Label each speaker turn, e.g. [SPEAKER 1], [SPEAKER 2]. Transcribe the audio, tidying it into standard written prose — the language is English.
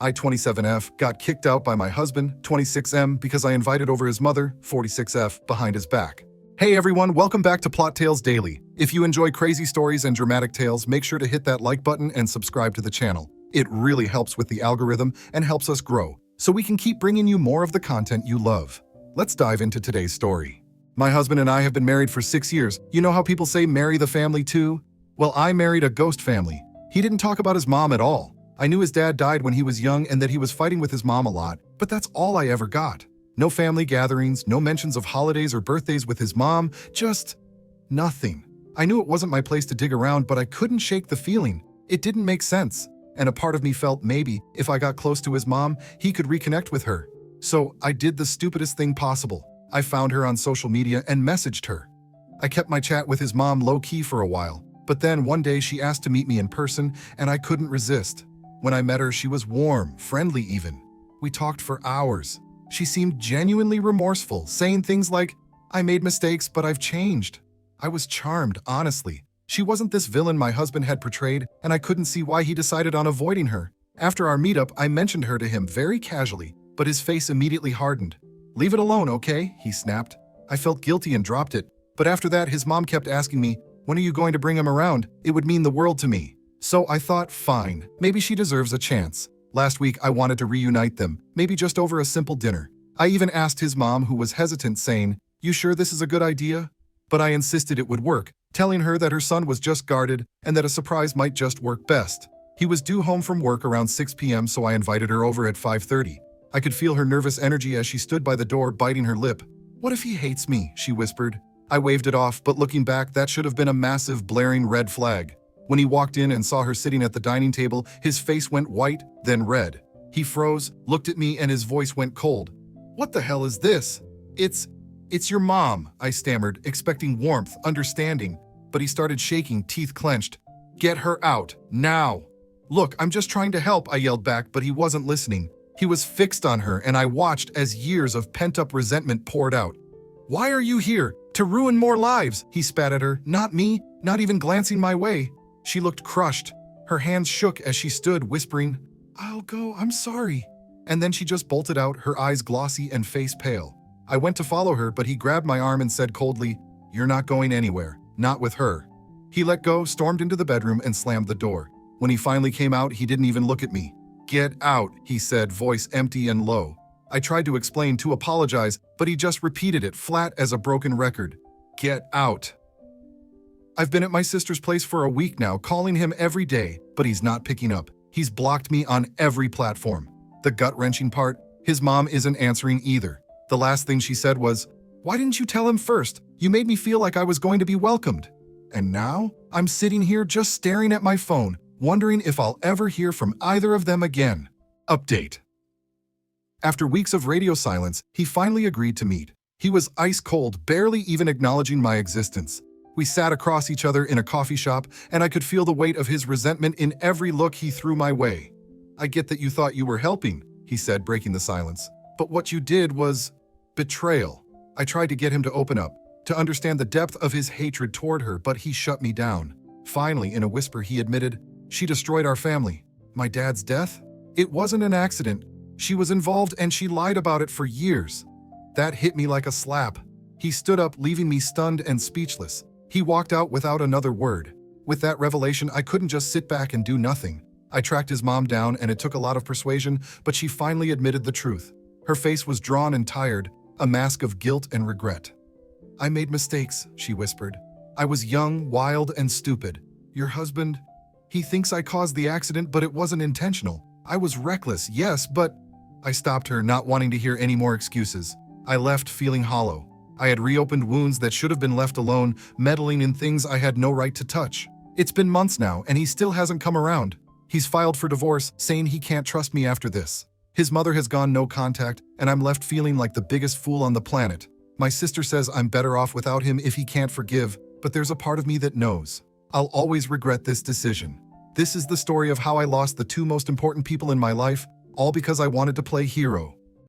[SPEAKER 1] I, 27F, got kicked out by my husband, 26M, because I invited over his mother, 46F, behind his back. Hey everyone, welcome back to Plot Tales Daily. If you enjoy crazy stories and dramatic tales, make sure to hit that like button and subscribe to the channel. It really helps with the algorithm and helps us grow, so we can keep bringing you more of the content you love. Let's dive into today's story. My husband and I have been married for 6 years. You know how people say marry the family too? Well, I married a ghost family. He didn't talk about his mom at all. I knew his dad died when he was young and that he was fighting with his mom a lot, but that's all I ever got. No family gatherings, no mentions of holidays or birthdays with his mom, just nothing. I knew it wasn't my place to dig around, but I couldn't shake the feeling. It didn't make sense, and a part of me felt maybe if I got close to his mom, he could reconnect with her. So I did the stupidest thing possible. I found her on social media and messaged her. I kept my chat with his mom low-key for a while, but then one day she asked to meet me in person, and I couldn't resist. When I met her, she was warm, friendly even. We talked for hours. She seemed genuinely remorseful, saying things like, "I made mistakes, but I've changed." I was charmed, honestly. She wasn't this villain my husband had portrayed, and I couldn't see why he decided on avoiding her. After our meetup, I mentioned her to him very casually, but his face immediately hardened. "Leave it alone, okay?" he snapped. I felt guilty and dropped it, but after that, his mom kept asking me, "When are you going to bring him around? It would mean the world to me." So I thought, fine, maybe she deserves a chance. Last week, I wanted to reunite them, maybe just over a simple dinner. I even asked his mom, who was hesitant, saying, "You sure this is a good idea?" But I insisted it would work, telling her that her son was just guarded and that a surprise might just work best. He was due home from work around 6 p.m., so I invited her over at 5:30. I could feel her nervous energy as she stood by the door, biting her lip. "What if he hates me?" she whispered. I waved it off, but looking back, that should have been a massive, blaring red flag. When he walked in and saw her sitting at the dining table, his face went white, then red. He froze, looked at me, and his voice went cold. "What the hell is this?" It's your mom," I stammered, expecting warmth, understanding. But he started shaking, teeth clenched. "Get her out, now." "Look, I'm just trying to help," I yelled back, but he wasn't listening. He was fixed on her, and I watched as years of pent-up resentment poured out. "Why are you here? To ruin more lives," he spat at her. "Not me, not even glancing my way." She looked crushed. Her hands shook as she stood, whispering, "I'll go, I'm sorry." And then she just bolted out, her eyes glossy and face pale. I went to follow her, but he grabbed my arm and said coldly, "You're not going anywhere, not with her." He let go, stormed into the bedroom, and slammed the door. When he finally came out, he didn't even look at me. "Get out," he said, voice empty and low. I tried to explain, to apologize, but he just repeated it, flat as a broken record. "Get out." I've been at my sister's place for a week now, calling him every day, but he's not picking up. He's blocked me on every platform. The gut-wrenching part, his mom isn't answering either. The last thing she said was, "Why didn't you tell him first? You made me feel like I was going to be welcomed." And now, I'm sitting here just staring at my phone, wondering if I'll ever hear from either of them again. Update. After weeks of radio silence, he finally agreed to meet. He was ice cold, barely even acknowledging my existence. We sat across each other in a coffee shop, and I could feel the weight of his resentment in every look he threw my way. "I get that you thought you were helping," he said, breaking the silence. "But what you did was betrayal." I tried to get him to open up, to understand the depth of his hatred toward her, but he shut me down. Finally, in a whisper, he admitted, "She destroyed our family." My dad's death? It wasn't an accident. She was involved, and she lied about it for years. That hit me like a slap. He stood up, leaving me stunned and speechless. He walked out without another word. With that revelation, I couldn't just sit back and do nothing. I tracked his mom down, and it took a lot of persuasion, but she finally admitted the truth. Her face was drawn and tired, a mask of guilt and regret. "I made mistakes," she whispered. "I was young, wild, and stupid. Your husband, he thinks I caused the accident, but it wasn't intentional. I was reckless, yes, but..." I stopped her, not wanting to hear any more excuses. I left feeling hollow. I had reopened wounds that should have been left alone, meddling in things I had no right to touch. It's been months now, and he still hasn't come around. He's filed for divorce, saying he can't trust me after this. His mother has gone no contact, and I'm left feeling like the biggest fool on the planet. My sister says I'm better off without him if he can't forgive, but there's a part of me that knows. I'll always regret this decision. This is the story of how I lost the two most important people in my life, all because I wanted to play hero.